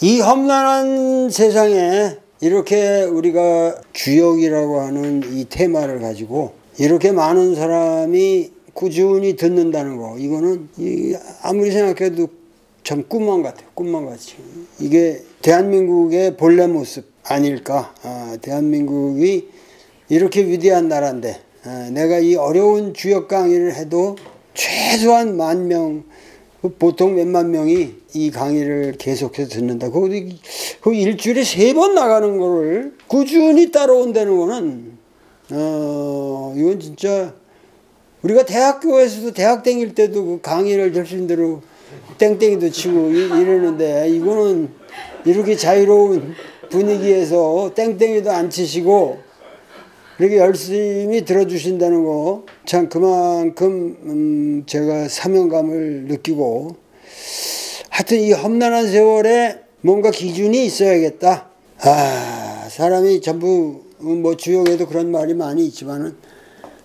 이 험난한 세상에 이렇게 우리가 주역이라고 하는 이 테마를 가지고 이렇게 많은 사람이 꾸준히 듣는다는 거, 이거는 아무리 생각해도 참 꿈만 같아요. 꿈만 같이. 이게 대한민국의 본래 모습 아닐까. 대한민국이 이렇게 위대한 나라인데 내가 이 어려운 주역 강의를 해도 최소한 10,000명, 보통 몇만 명이 이 강의를 계속해서 듣는다. 그 일주일에 3번 나가는 거를 꾸준히 따라온다는 거는 이건 진짜 우리가 대학교에서도 대학 다닐 때도 그 강의를 절신대로 땡땡이도 치고 이러는데 이거는 이렇게 자유로운 분위기에서 땡땡이도 안 치시고 이렇게 열심히 들어주신다는 거 참 그만큼 제가 사명감을 느끼고, 하여튼 이 험난한 세월에 뭔가 기준이 있어야겠다. 사람이 전부 뭐 주역에도 그런 말이 많이 있지만은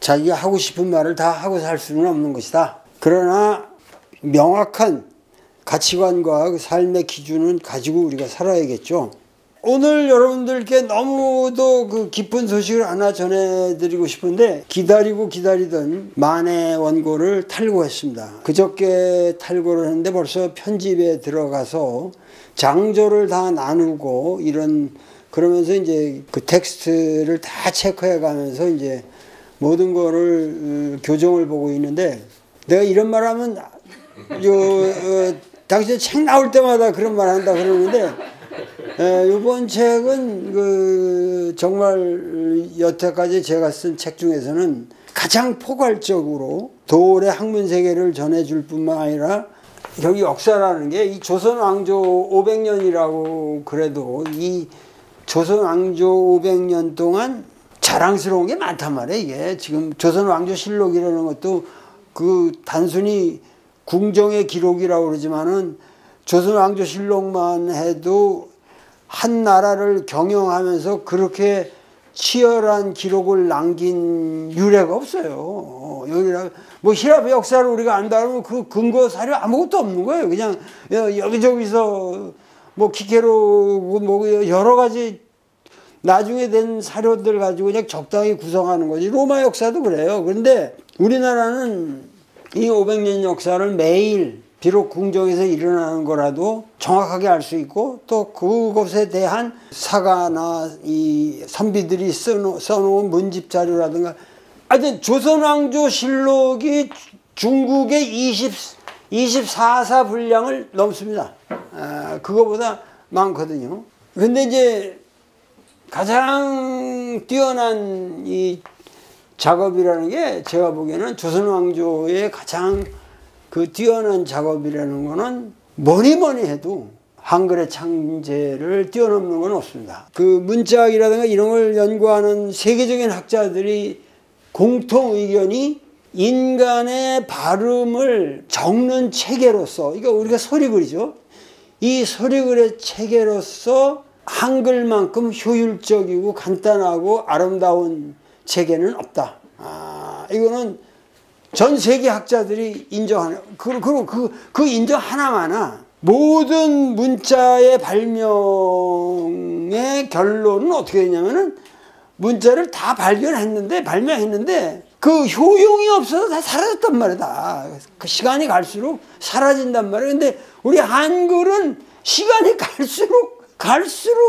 자기가 하고 싶은 말을 다 하고 살 수는 없는 것이다. 그러나 명확한 가치관과 그 삶의 기준은 가지고 우리가 살아야겠죠. 오늘 여러분들께 너무도 그 기쁜 소식을 하나 전해드리고 싶은데, 기다리고 기다리던 만해 원고를 탈고했습니다. 그저께 탈고를 했는데 벌써 편집에 들어가서 장조를 다 나누고 그러면서 이제 그 텍스트를 다 체크해 가면서 이제 모든 거를 교정을 보고 있는데, 내가 이런 말 하면 당신 책 나올 때마다 그런 말 한다 그러는데, 이번 책은 정말 여태까지 제가 쓴 책 중에서는 가장 포괄적으로 도올의 학문 세계를 전해줄 뿐만 아니라, 여기 역사라는 게 이 조선 왕조 500년이라고 그래도 이 조선 왕조 500년 동안 자랑스러운 게 많단 말이에요. 이게 지금 조선 왕조 실록이라는 것도 그 단순히 궁정의 기록이라고 그러지만은 조선 왕조 실록만 해도 한 나라를 경영하면서 그렇게 치열한 기록을 남긴 유례가 없어요. 여기라 뭐 히랍의 역사를 우리가 안다 그러면 그 근거 사료 아무것도 없는 거예요. 그냥 여기저기서 뭐 키케로 뭐 여러 가지 나중에 된 사료들 가지고 그냥 적당히 구성하는 거지. 로마 역사도 그래요. 그런데 우리나라는 이 500년 역사를 매일 비록 궁정에서 일어나는 거라도 정확하게 알 수 있고, 또 그것에 대한 사가나 이 선비들이 써놓은 문집 자료라든가, 하여튼 조선왕조 실록이 중국의 24사 분량을 넘습니다. 그거보다 많거든요. 근데 이제 가장 뛰어난 이 작업이라는 게 제가 보기에는 조선왕조의 가장 그 뛰어난 작업이라는 거는 뭐니 해도 한글의 창제를 뛰어넘는 건 없습니다. 그 문자학이라든가 이런 걸 연구하는 세계적인 학자들이 공통 의견이 인간의 발음을 적는 체계로서, 그러니까 우리가 소리글이죠. 이 소리글의 체계로서 한글만큼 효율적이고 간단하고 아름다운 체계는 없다. 이거는 전 세계 학자들이 인정하는, 그리고 그 인정 하나마나 모든 문자의 발명의 결론은 어떻게 되냐면은 문자를 다 발명했는데 그 효용이 없어서 다 사라졌단 말이다. 그 시간이 갈수록 사라진단 말이야. 근데 우리 한글은 시간이 갈수록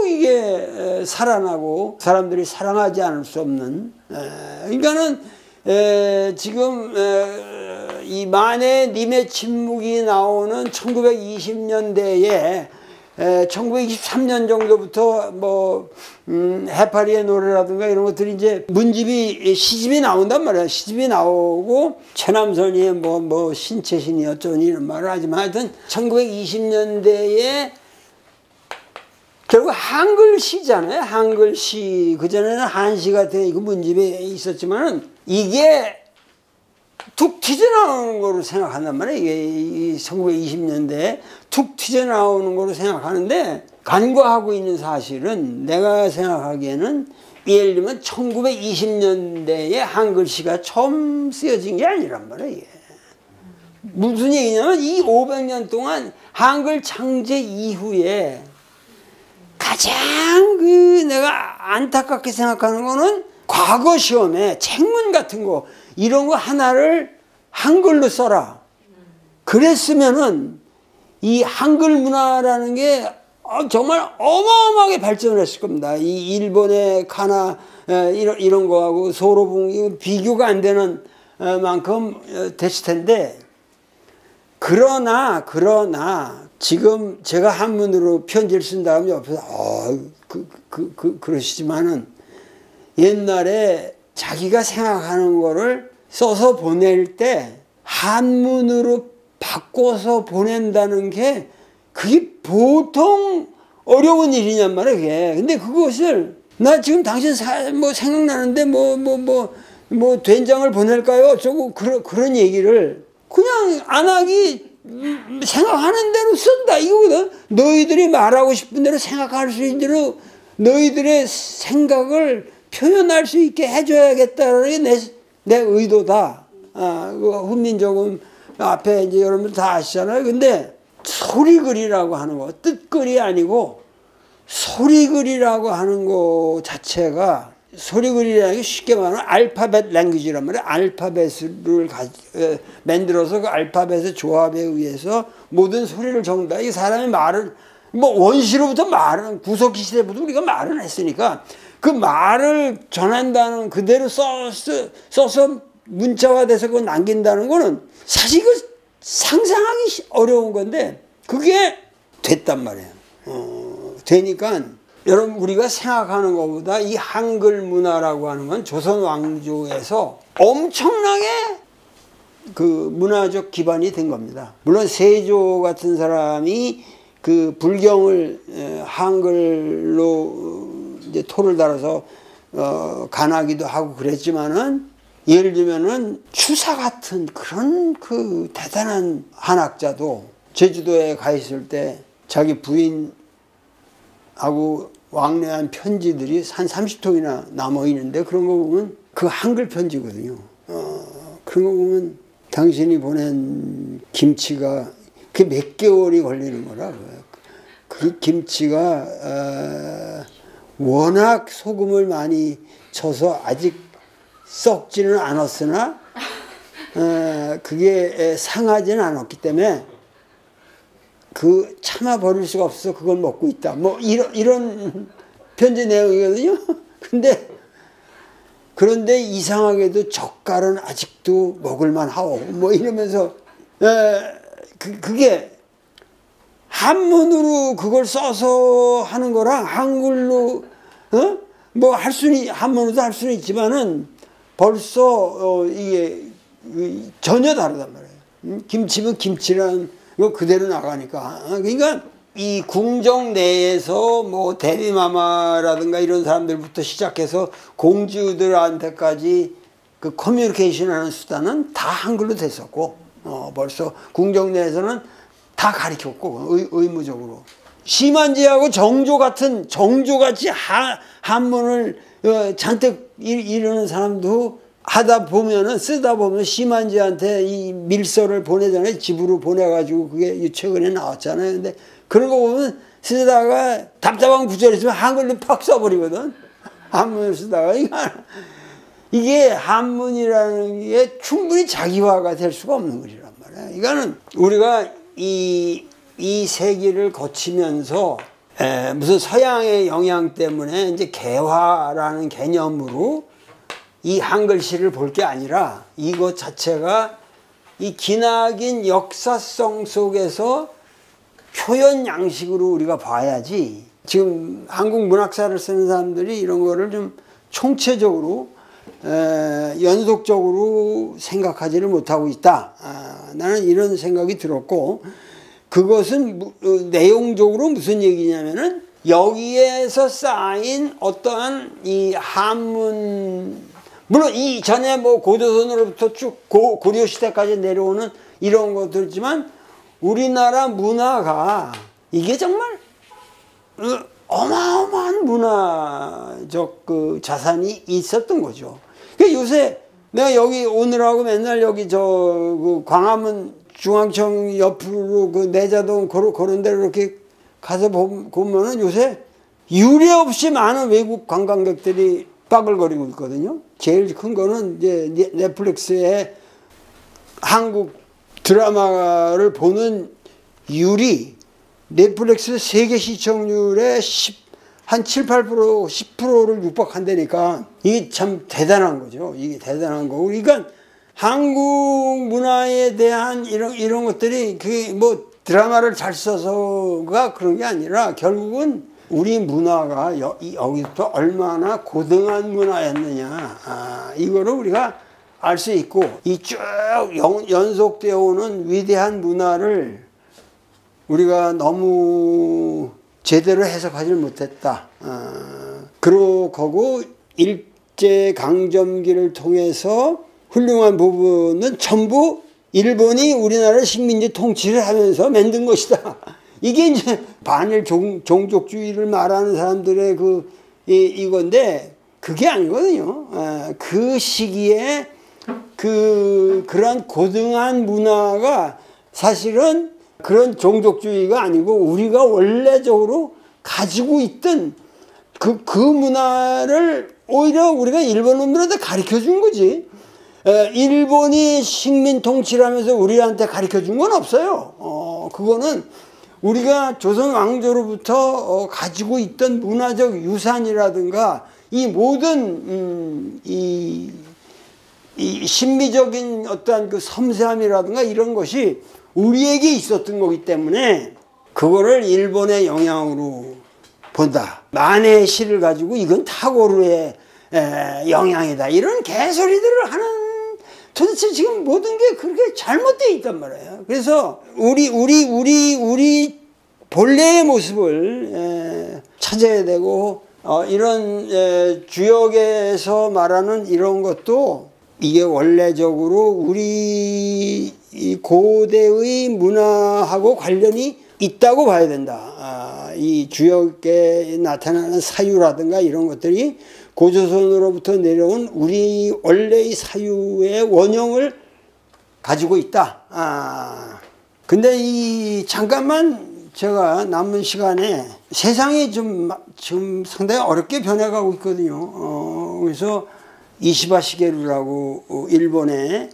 이게 살아나고 사람들이 사랑하지 않을 수 없는, 그러니까는 지금 이 만해 님의 침묵이 나오는 1920년대에 1923년 정도부터 뭐 해파리의 노래라든가 이런 것들이 이제 시집이 나온단 말이야. 시집이 나오고 최남선이 뭐 신채신이 어쩌니 이런 말을 하지만, 하여튼 1920년대에 결국 한글시잖아요. 한글시. 그전에는 한시 같은 그 문집에 있었지만은 이게 툭 튀어나오는 거로 생각한단 말이에요. 이게 1920년대에 툭 튀어나오는 거로 생각하는데, 간과하고 있는 사실은 내가 생각하기에는 예를 들면 1920년대에 한글시가 처음 쓰여진 게 아니란 말이에요. 이게. 무슨 얘기냐면 이 500년 동안 한글 창제 이후에 가장 내가 안타깝게 생각하는 거는 과거 시험에 책문 같은 거 이런 거 하나를 한글로 써라. 그랬으면은 이 한글 문화라는 게 정말 어마어마하게 발전을 했을 겁니다. 이 일본의 가나 이런 거하고 소로봉 비교가 안 되는 만큼 됐을 텐데, 그러나 지금 제가 한문으로 편지를 쓴 다음에 옆에서 그러시지만은 옛날에 자기가 생각하는 거를 써서 보낼 때 한문으로 바꿔서 보낸다는 게 그게 보통 어려운 일이냔 말이야, 그게. 근데 그것을 나 지금 당신 뭐 생각나는데 뭐 된장을 보낼까요? 어쩌고 그런 얘기를 그냥 안 하기 생각하는 대로 쓴다 이거거든. 너희들이 말하고 싶은 대로 생각할 수 있는 대로 너희들의 생각을 표현할 수 있게 해줘야겠다는 게 내 의도다. 훈민정음 앞에 이제 여러분들 다 아시잖아요. 근데 소리글이라고 하는 거, 뜻글이 아니고 소리글이라고 하는 거 자체가, 소리글이라는 게 쉽게 말하면 알파벳 랭귀지란 말이에요. 알파벳을 만들어서 그 알파벳의 조합에 의해서 모든 소리를 적는다. 이 사람이 말을, 뭐 원시로부터 말은, 구석기 시대부터 우리가 말을 했으니까 그 말을 전한다는 그대로 써서 문자화돼서 그걸 남긴다는 거는 사실 그 상상하기 어려운 건데 그게 됐단 말이에요. 되니까 여러분, 우리가 생각하는 것보다 이 한글 문화라고 하는 건 조선 왕조에서 엄청나게 그 문화적 기반이 된 겁니다. 물론 세조 같은 사람이 그 불경을 한글로 이제 토를 달아서 간하기도 하고 그랬지만은, 예를 들면은 추사 같은 그런 그 대단한 한학자도 제주도에 가 있을 때 자기 부인하고 왕래한 편지들이 한 30통이나 남아 있는데, 그런 거 보면 그 한글 편지거든요. 그런 거 보면 당신이 보낸 김치가 그 몇 개월이 걸리는 거라. 그 김치가 워낙 소금을 많이 쳐서 아직 썩지는 않았으나 그게 상하지는 않았기 때문에 그 참아 버릴 수가 없어서 그걸 먹고 있다. 뭐 이런 편지 내용이거든요. 그런데 이상하게도 젓갈은 아직도 먹을만 하오. 뭐 이러면서 그게 한문으로 그걸 써서 하는 거랑 한글로 뭐 할 수는, 한문으로도 할 수는 있지만은 벌써 이게 전혀 다르단 말이에요. 김치면 김치란 거 그대로 나가니까. 그러니까 이 궁정 내에서 뭐 대리마마라든가 이런 사람들부터 시작해서 공주들한테까지 그 커뮤니케이션 하는 수단은 다 한글로 됐었고, 벌써 궁정 내에서는 다 가르쳤고, 의무적으로. 심한지하고 정조같이 한문을 잔뜩 이루는 사람도 쓰다 보면 심한지한테 이 밀서를 보내잖아요. 집으로 보내가지고 그게 최근에 나왔잖아요. 근데 그런 거 보면 쓰다가 답답한 구절이 있으면 한글로 팍 써버리거든. 한문을 쓰다가. 이게 한문이라는 게 충분히 자기화가 될 수가 없는 것이란 말이야. 이거는 우리가 이 세기를 거치면서 무슨 서양의 영향 때문에 이제 개화라는 개념으로 이 한글시를 볼 게 아니라, 이것 자체가 이 기나긴 역사성 속에서 표현 양식으로 우리가 봐야지, 지금 한국 문학사를 쓰는 사람들이 이런 거를 좀 총체적으로 연속적으로 생각하지를 못하고 있다. 나는 이런 생각이 들었고, 그것은 내용적으로 무슨 얘기냐면은 여기에서 쌓인 어떠한 이 한문, 물론 이 전에 뭐 고조선으로부터 쭉 고려 시대까지 내려오는 이런 것들이지만, 우리나라 문화가 이게 정말 어마어마한 문화적 그 자산이 있었던 거죠. 그러니까 요새 내가 여기 오늘하고 맨날 여기 그 광화문 중앙청 옆으로 그 내자동 그런 데로 이렇게 가서 보면은 요새 유례 없이 많은 외국 관광객들이 빠글거리고 있거든요. 제일 큰 거는 이제 넷플릭스에 한국 드라마를 보는 율이 넷플릭스 세계 시청률의 한 7, 8%, 10%를 육박한다니까 이게 참 대단한 거죠. 이게 대단한 거고. 그러니까 한국 문화에 대한 이런 것들이 그게 뭐 드라마를 잘 써서가 그런 게 아니라 결국은 우리 문화가 여기서 얼마나 고등한 문화였느냐. 이거를 우리가 알 수 있고 이 쭉 연속되어 오는 위대한 문화를 우리가 너무 제대로 해석하지 못했다. 그러고 일제강점기를 통해서 훌륭한 부분은 전부 일본이 우리나라를 식민지 통치를 하면서 만든 것이다. 이게 이제 반일 종족주의를 말하는 사람들의 이건데 그게 아니거든요. 그 시기에 그런 고등한 문화가 사실은 그런 종족주의가 아니고 우리가 원래적으로 가지고 있던 그 문화를 오히려 우리가 일본 놈들한테 가르쳐 준 거지. 일본이 식민 통치를 하면서 우리한테 가르쳐 준 건 없어요. 그거는 우리가 조선 왕조로부터 가지고 있던 문화적 유산이라든가 이 모든 이 신비적인 어떠한 그 섬세함이라든가 이런 것이 우리에게 있었던 거기 때문에 그거를 일본의 영향으로 본다. 만해의 시를 가지고 이건 타고르의 영향이다. 이런 개소리들을 하는 도대체 지금 모든 게 그렇게 잘못되어 있단 말이에요. 그래서 우리 본래의 모습을 찾아야 되고 이런 주역에서 말하는 이런 것도 이게 원래적으로 우리 고대의 문화하고 관련이 있다고 봐야 된다. 이 주역에 나타나는 사유라든가 이런 것들이 고조선으로부터 내려온 우리 원래의 사유의 원형을 가지고 있다. 근데 잠깐만 제가 남은 시간에 세상이 지금 상당히 어렵게 변해가고 있거든요. 그래서 이시바 시게루라고 일본의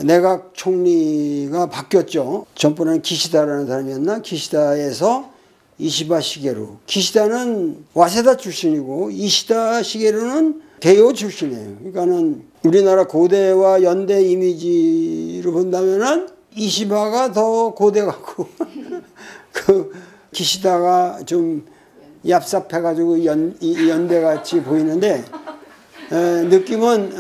내각 총리가 바뀌었죠. 전번에는 기시다라는 사람이었나? 기시다에서 이시바 시게루. 기시다는 와세다 출신이고 이시다 시게루는 개요 출신이에요. 그러니까는 우리나라 고대와 연대 이미지로 본다면은 이시바가 더 고대 같고 그 기시다가 좀 얍삽해가지고 연대 같이 보이는데 느낌은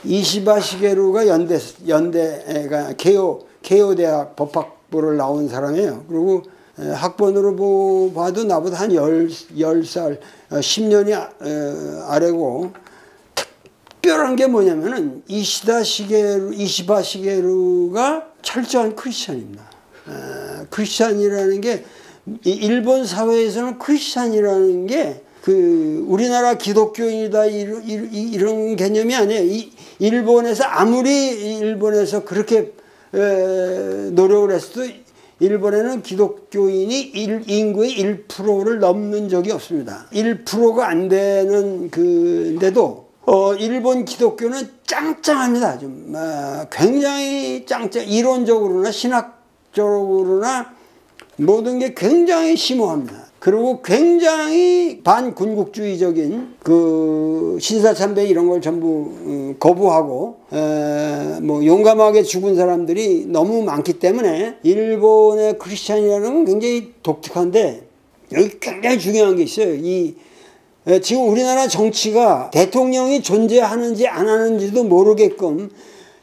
이시바 시게루가 연대가 케이오 대학 법학부를 나온 사람이에요. 그리고 학번으로 봐도 나보다 한 10살, 10년이 아래고 특별한 게 뭐냐면은 이시바 시게루가 철저한 크리스찬입니다. 크리스찬이라는 게 일본 사회에서는 크리스찬이라는 게 우리나라 기독교인이다 이런 개념이 아니에요. 아무리 일본에서 그렇게 노력을 했어도 일본에는 기독교인이 인구의 1%를 넘는 적이 없습니다. 1%가 안 되는 데도 일본 기독교는 짱짱합니다. 좀 굉장히 짱짱. 이론적으로나 신학적으로나 모든 게 굉장히 심오합니다. 그리고 굉장히 반군국주의적인 신사참배 이런 걸 전부 거부하고 뭐 용감하게 죽은 사람들이 너무 많기 때문에 일본의 크리스찬이라는 건 굉장히 독특한데 여기 굉장히 중요한 게 있어요. 지금 우리나라 정치가 대통령이 존재하는지 안 하는지도 모르게끔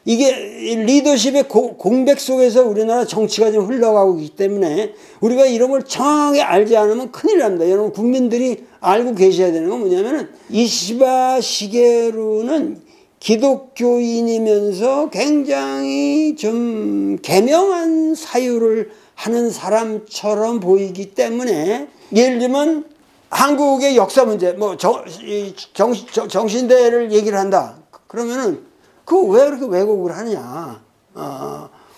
이게 리더십의 공백 속에서 우리나라 정치가 좀 흘러가고 있기 때문에 우리가 이런 걸 정확하게 알지 않으면 큰일 납니다. 여러분 국민들이 알고 계셔야 되는 건 뭐냐면은 이시바 시게루는 기독교인이면서 굉장히 좀 개명한 사유를 하는 사람처럼 보이기 때문에 예를 들면 한국의 역사 문제 뭐 정신대를 얘기를 한다. 그러면은 왜 그렇게 왜곡을 하냐.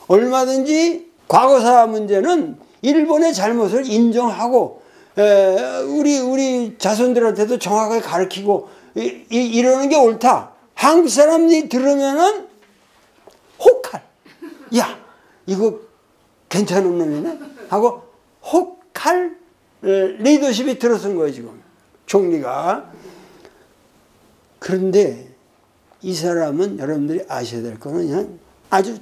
얼마든지 과거사 문제는 일본의 잘못을 인정하고 우리 자손들한테도 정확하게 가르치고 이러는 게 옳다. 한국 사람이 들으면은 혹할. 야, 이거 괜찮은 놈이네? 하고 혹할 리더십이 들어선 거예요, 지금. 총리가. 그런데 이 사람은 여러분들이 아셔야 될 거는 그냥 아주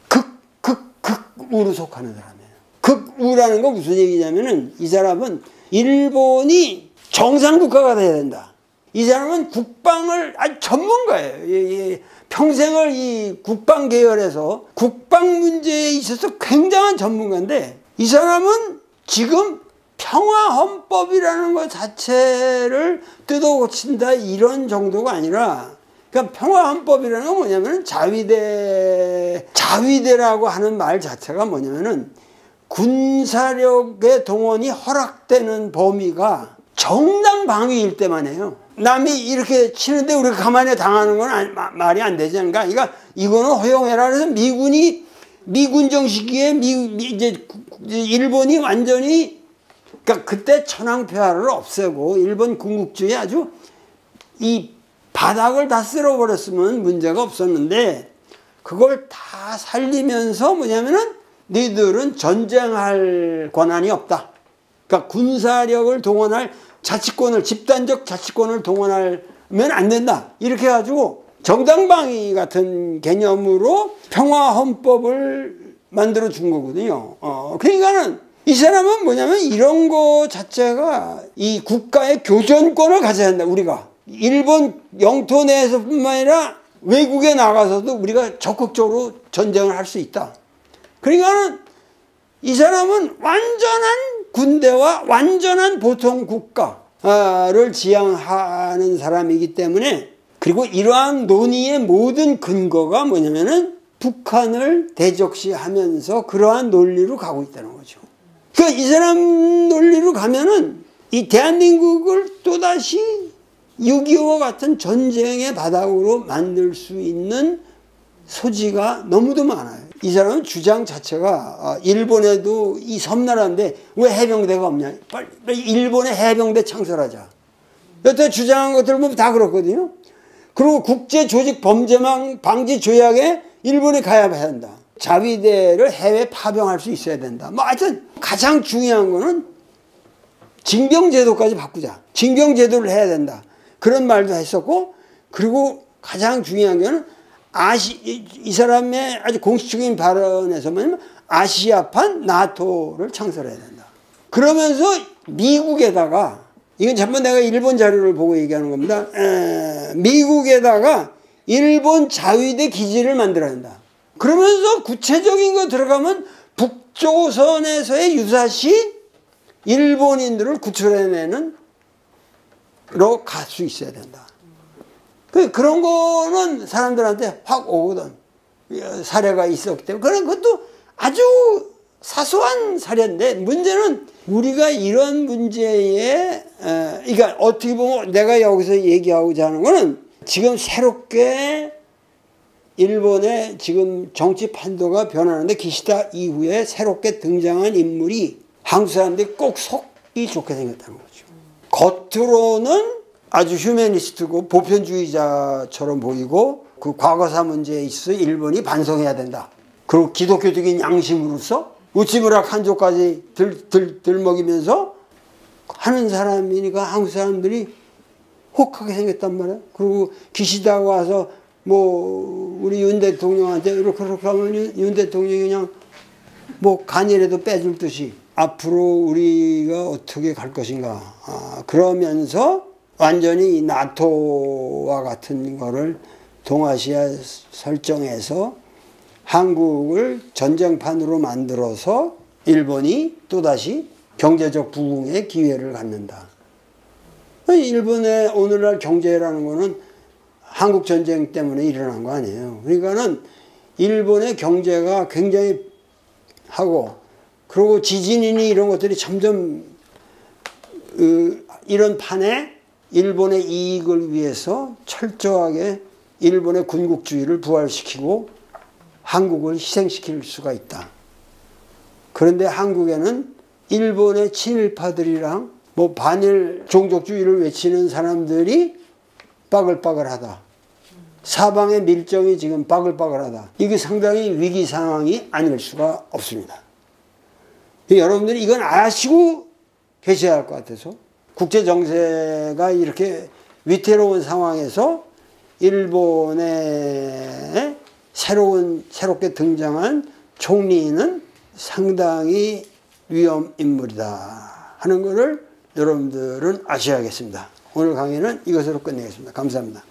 극우로 속하는 사람이에요. 극우라는 건 무슨 얘기냐면은 이 사람은 일본이 정상국가가 돼야 된다. 이 사람은 국방을 아주 전문가예요. 평생을 이 국방 계열에서 국방 문제에 있어서 굉장한 전문가인데 이 사람은 지금 평화헌법이라는 것 자체를 뜯어고친다 이런 정도가 아니라 그러니까 평화헌법이라는 건 뭐냐면 자위대라고 하는 말 자체가 뭐냐면은 군사력의 동원이 허락되는 범위가 정당방위일 때만 해요. 남이 이렇게 치는데 우리가 가만히 당하는 건 말이 안 되지 않을까? 그러니까 이거는 허용해라. 그래서 미군 정시기에 이제 일본이 완전히 그러니까 그때 천황폐하를 없애고 일본 군국주의 아주 이 바닥을 다 쓸어버렸으면 문제가 없었는데 그걸 다 살리면서 뭐냐면은 너희들은 전쟁할 권한이 없다. 그러니까 군사력을 동원할 자치권을 집단적 자치권을 동원하면 안 된다. 이렇게 해가지고 정당방위 같은 개념으로 평화헌법을 만들어 준 거거든요. 그러니까는 이 사람은 뭐냐면 이런 거 자체가 이 국가의 교전권을 가져야 한다. 우리가 일본 영토 내에서뿐만 아니라 외국에 나가서도 우리가 적극적으로 전쟁을 할 수 있다. 그러니까는 이 사람은 완전한 군대와 완전한 보통 국가를 지향하는 사람이기 때문에 그리고 이러한 논의의 모든 근거가 뭐냐면은 북한을 대적시하면서 그러한 논리로 가고 있다는 거죠. 그러니까 이 사람 논리로 가면은 이 대한민국을 또다시 6.25와 같은 전쟁의 바닥으로 만들 수 있는 소지가 너무도 많아요. 이 사람은 주장 자체가 일본에도 이 섬나라인데 왜 해병대가 없냐. 빨리 일본에 해병대 창설하자. 여태 주장한 것들 보면 다 그렇거든요. 그리고 국제조직범죄망 방지 조약에 일본이 가입해야 한다. 자위대를 해외 파병할 수 있어야 된다. 뭐 하여튼 가장 중요한 거는 징병제도까지 바꾸자. 징병제도를 해야 된다. 그런 말도 했었고 그리고 가장 중요한 거는 이 사람의 아주 공식적인 발언에서 뭐냐면 아시아판 나토를 창설해야 된다. 그러면서 미국에다가 이건 전부 내가 일본 자료를 보고 얘기하는 겁니다. 미국에다가 일본 자위대 기지를 만들어야 된다. 그러면서 구체적인 거 들어가면 북조선에서의 유사시 일본인들을 구출해내는 로 갈 수 있어야 된다. 그런 거는 사람들한테 확 오거든. 사례가 있었기 때문에. 그런 것도 아주 사소한 사례인데 문제는 우리가 이런 문제에 그러니까 어떻게 보면 내가 여기서 얘기하고자 하는 거는 지금 새롭게 일본의 지금 정치 판도가 변하는데 기시다 이후에 새롭게 등장한 인물이 한국 사람들이 꼭 속이 좋게 생겼다는 거죠. 겉으로는 아주 휴머니스트고 보편주의자처럼 보이고 그 과거사 문제에 있어서 일본이 반성해야 된다. 그리고 기독교적인 양심으로서 우치무라 칸조까지 들먹이면서 하는 사람이니까 한국 사람들이 혹하게 생겼단 말이야. 그리고 기시다가 와서 뭐 우리 윤 대통령한테 이렇게 하면 윤 대통령이 그냥 뭐 간이라도 빼줄 듯이 앞으로 우리가 어떻게 갈 것인가. 그러면서 완전히 나토와 같은 거를 동아시아 설정해서 한국을 전쟁판으로 만들어서 일본이 또다시 경제적 부흥의 기회를 갖는다. 일본의 오늘날 경제라는 거는 한국 전쟁 때문에 일어난 거 아니에요. 그러니까는 일본의 경제가 굉장히 하고 그리고 지진이니 이런 것들이 점점 이런 판에 일본의 이익을 위해서 철저하게 일본의 군국주의를 부활시키고 한국을 희생시킬 수가 있다. 그런데 한국에는 일본의 친일파들이랑 뭐 반일 종족주의를 외치는 사람들이 빠글빠글하다. 사방의 밀정이 지금 빠글빠글하다. 이게 상당히 위기 상황이 아닐 수가 없습니다. 여러분들이 이건 아시고 계셔야 할 것 같아서 국제 정세가 이렇게 위태로운 상황에서 일본의 새롭게 등장한 총리는 상당히 위험 인물이다 하는 것을 여러분들은 아셔야겠습니다. 오늘 강의는 이것으로 끝내겠습니다. 감사합니다.